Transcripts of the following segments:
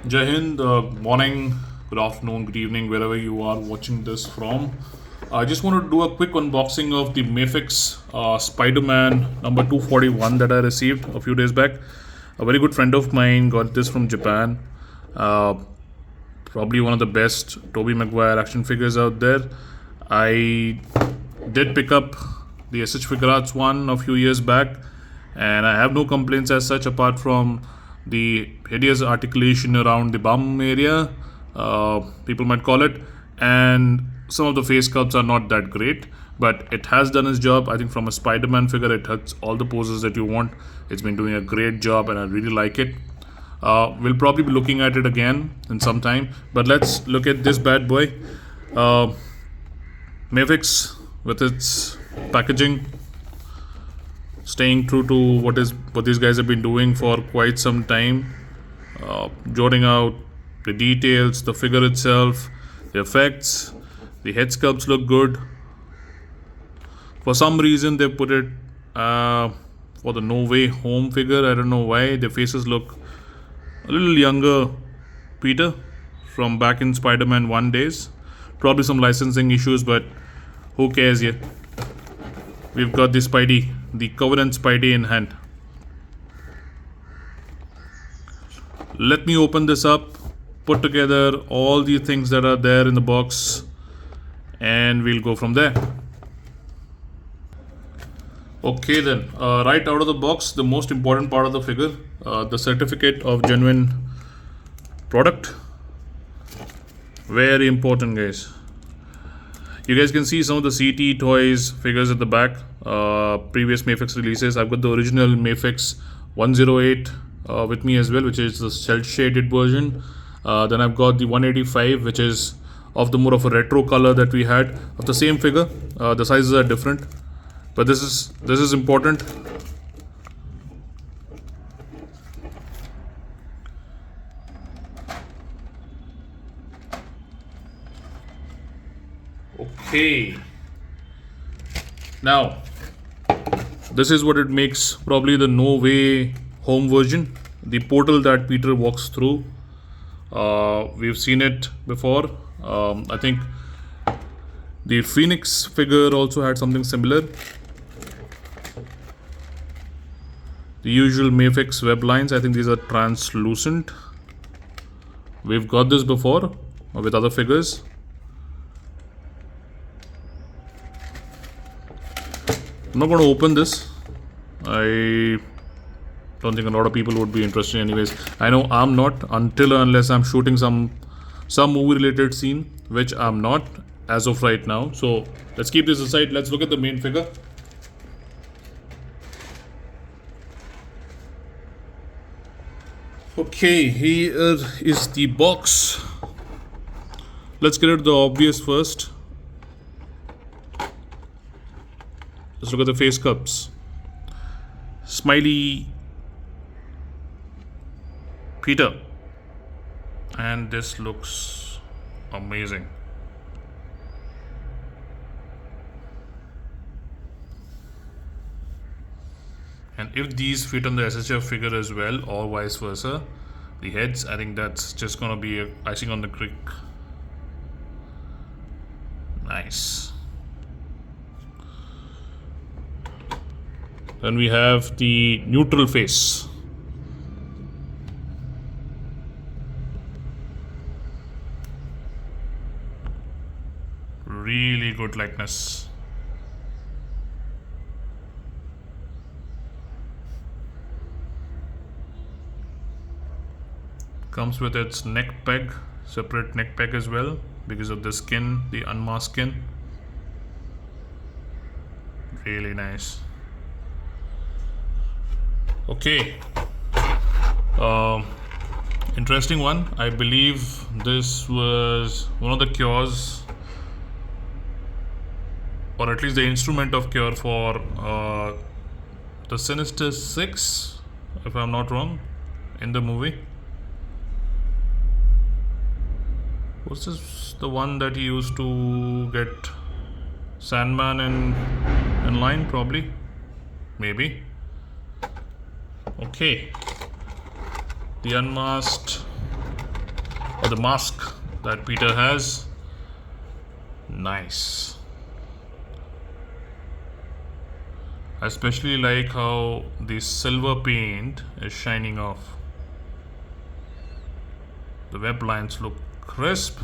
Jai Hind, morning, good afternoon, good evening, wherever you are watching this from. I just want to do a quick unboxing of the Mafex Spiderman number 241 that I received a few days back. A very good friend of mine got this from Japan. Uh, Probably one of the best Tobey Maguire action figures out there. I did pick up the SH Figure Arts one a few years back, and I have no complaints as such apart from the hideous articulation around the bum area, people might call it, and some of the face sculpts are not that great, but it has done its job. I think from a Spider-Man figure, it hits all the poses that you want. It's been doing a great job, and I really like it. We'll probably be looking at it again in some time, but let's look at this bad boy. Uh, Mafex with its packaging, staying true to what these guys have been doing for quite some time, jotting out the details, the figure itself, the effects. The head sculpts look good. For some reason, they put it for the No Way Home figure. I don't know why. Their faces look a little younger Peter from back in Spider-Man 1 days. Probably some licensing issues, but who cares yet? We've got the Spidey, the Covenant Spidey in hand. Let me open this up, put together all the things that are there in the box, and we'll go from there. Okay then, right out of the box, the most important part of the figure, the certificate of genuine product. Very important, guys. You guys can see some of the CT toys figures at the back, previous Mafex releases. I've got the original Mafex 108 with me as well, which is the cel shaded version. Then I've got the 185, which is of the more of a retro color that we had of the same figure. The sizes are different, but this is important. Okay, now this is what it makes probably the No Way Home version, the portal that Peter walks through. We've seen it before. I think the Phoenix figure also had something similar. The usual Mafex web lines, I think these are translucent. We've got this before with other figures. I'm not going to open this. I don't think a lot of people would be interested anyways. I know I'm not, until or unless I'm shooting some movie related scene, which I'm not as of right now. So let's keep this aside. Let's look at the main figure. Okay, here is the box. Let's get at the obvious first. Let's look at the face cups. Smiley Peter. And this looks amazing. And if these fit on the SHF figure as well, or vice versa, the heads, I think that's just gonna be a icing on the cake. Nice. Then we have the neutral face. Really good likeness. Comes with its neck peg, separate neck peg as well, because of the skin, the unmasked skin. Really nice. Okay, interesting one. I believe this was one of the cures, or at least the instrument of cure for the Sinister Six, if I'm not wrong, in the movie. Was this the one that he used to get Sandman in line? Probably, maybe. Okay, the unmasked the mask that Peter has. Nice. I especially like how the silver paint is shining off. The web lines look crisp.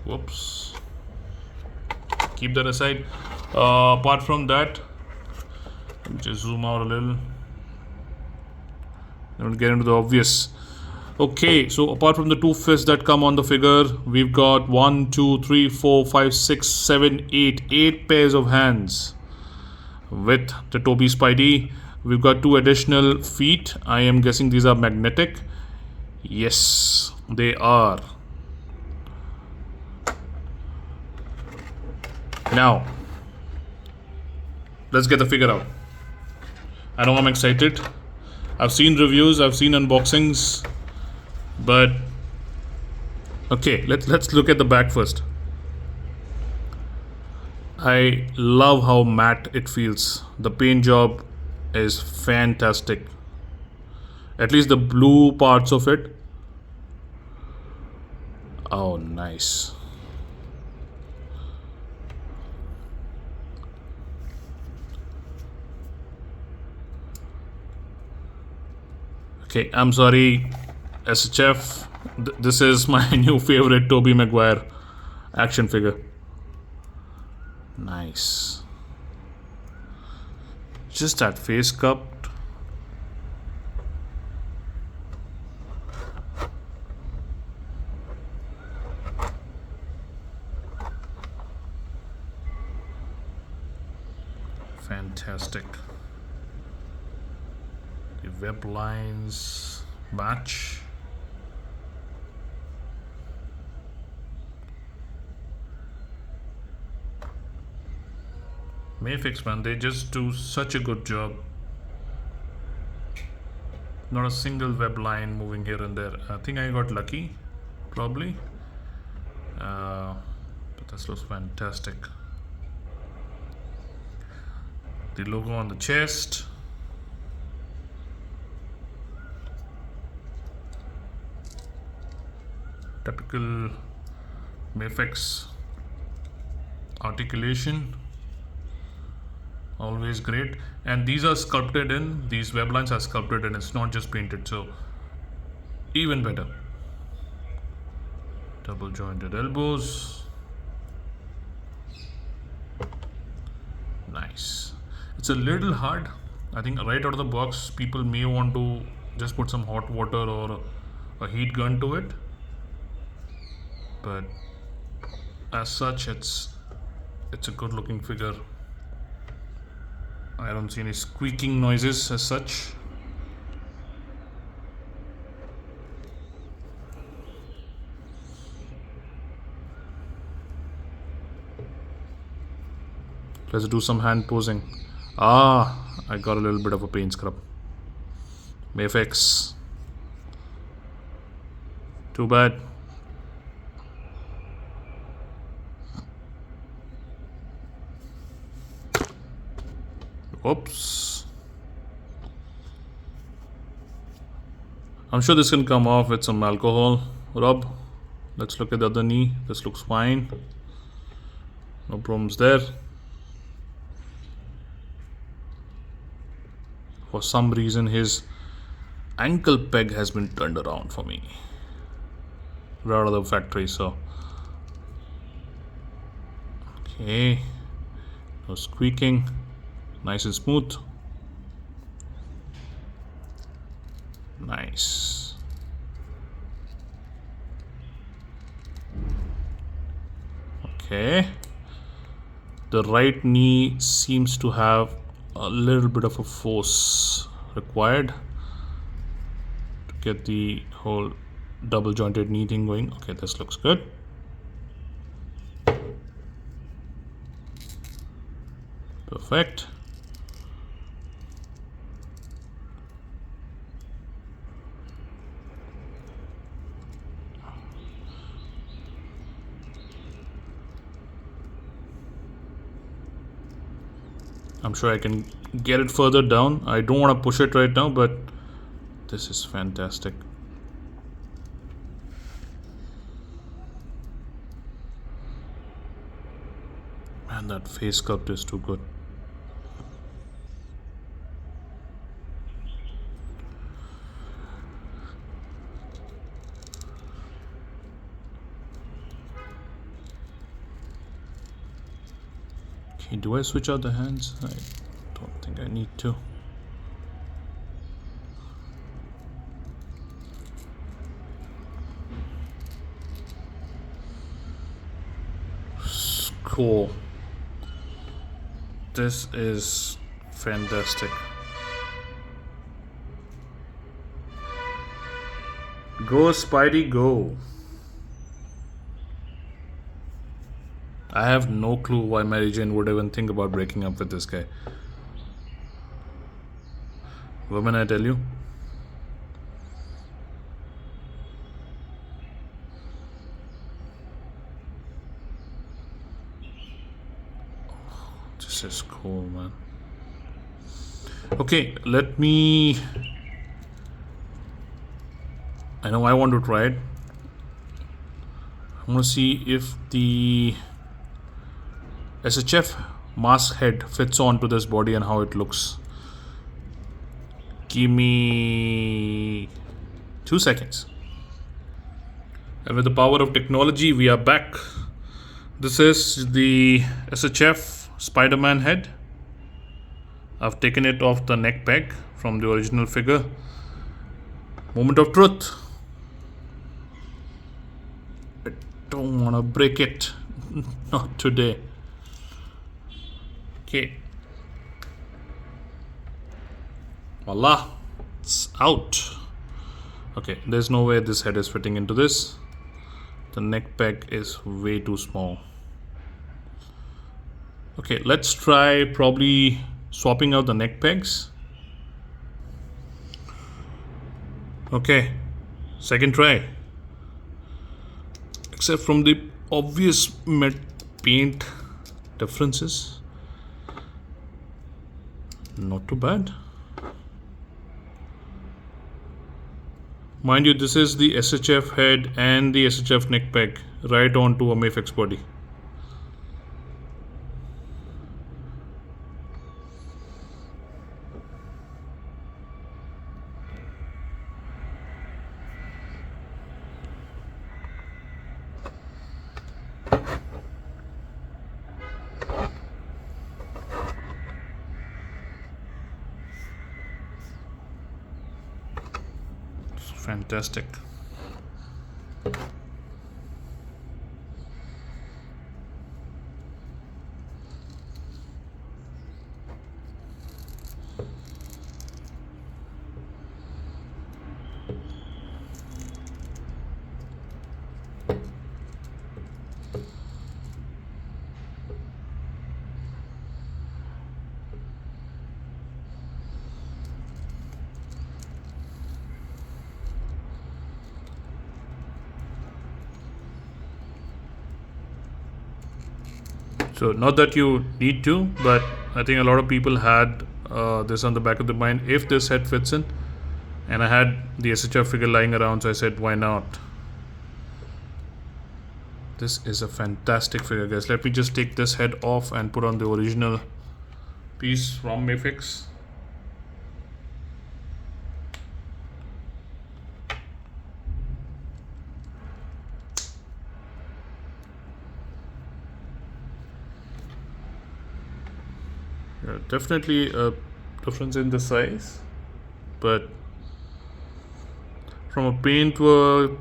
Whoops. Keep that aside. Apart from that, let me just zoom out a little. Don't get into the obvious. Okay, so apart from the two fists that come on the figure, we've got 1, 2, 3, 4, 5, 6, 7, 8. 8 pairs of hands with the Toby Spidey. We've got 2 additional feet. I am guessing these are magnetic. Yes, they are. Now, let's get the figure out. I know I'm excited. I've seen reviews, I've seen unboxings, but okay, let's look at the back first. I love how matte it feels. The paint job is fantastic. At least the blue parts of it. Oh, nice. Okay, I'm sorry, SHF. This is my new favorite Tobey Maguire action figure. Nice. Just that face cupped. Fantastic. The web lines match. Mafex, man, they just do such a good job. Not a single web line moving here and there. I think I got lucky, probably. But this looks fantastic. The logo on the chest. Typical Mafex articulation. Always great. And these are sculpted in, these web lines are sculpted in, it's not just painted, so even better. Double jointed elbows. Nice. It's a little hard. I think right out of the box people may want to just put some hot water or a heat gun to it, but as such it's a good looking figure. I don't see any squeaking noises as such. Let's do some hand posing. I got a little bit of a paint scrub. Mafex. Too bad. Oops. I'm sure this can come off with some alcohol rub. Let's look at the other knee. This looks fine. No problems there. For some reason his ankle peg has been turned around for me. Right out of the factory, so. Okay. No squeaking. Nice and smooth. Nice. Okay. The right knee seems to have a little bit of a force required to get the whole double jointed knee thing going. Okay, this looks good. Perfect. I'm sure I can get it further down. I don't want to push it right now, but this is fantastic. Man, that face sculpt is too good. Okay, do I switch out the hands? I don't think I need to. Cool. This is fantastic. Go Spidey, go. I have no clue why Mary Jane would even think about breaking up with this guy. Women, I tell you. This is cool, man. Okay, let me... I know I want to try it. I'm going to see if the SHF mask head fits onto this body and how it looks. Give me 2 seconds. And with the power of technology, we are back. This is the SHF Spiderman head. I've taken it off the neck peg from the original figure. Moment of truth. I don't want to break it. Not today. Okay. Voila. It's out. Okay, there's no way this head is fitting into this. The neck peg is way too small. Okay, let's try probably swapping out the neck pegs. Okay, second try. Except from the obvious matte paint differences. Not too bad. Mind you, this is the SHF head and the SHF neck peg right onto a Mafex body. Fantastic. So not that you need to, but I think a lot of people had this on the back of their mind. If this head fits in, and I had the SHF figure lying around, so I said, why not? This is a fantastic figure, guys. Let me just take this head off and put on the original piece from Mafex. Yeah, definitely a difference in the size, but from a paintwork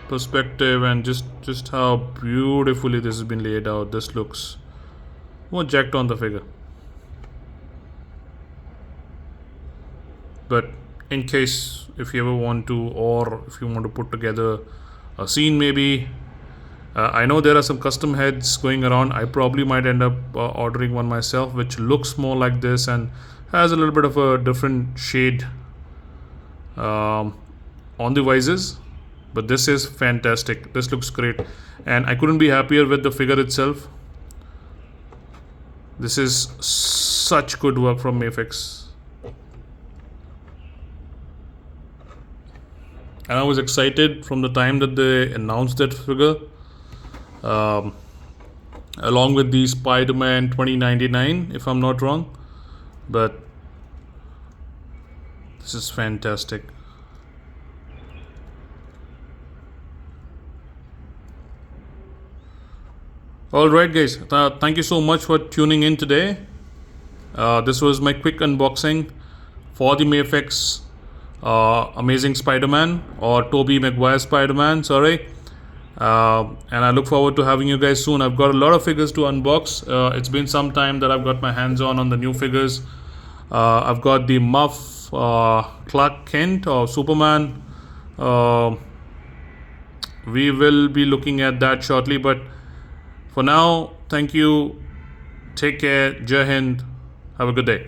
perspective and just how beautifully this has been laid out, this looks more jacked on the figure. But in case if you ever want to, or if you want to put together a scene maybe, I know there are some custom heads going around. I probably might end up ordering one myself, which looks more like this and has a little bit of a different shade on the visors. But this is fantastic. This looks great, and I couldn't be happier with the figure itself. This is such good work from Mafex, and I was excited from the time that they announced that figure. along with the Spiderman 2099, if I'm not wrong. But this is fantastic. All right, guys. Thank you so much for tuning in today. This was my quick unboxing for the Mafex Amazing Spider-Man, or Tobey Maguire Spider-Man. Sorry. And I look forward to having you guys soon. I've got a lot of figures to unbox. It's been some time that I've got my hands on the new figures. I've got the Clark Kent or Superman. We will be looking at that shortly, but for now, thank you. Take care. Jai Hind. Have a good day.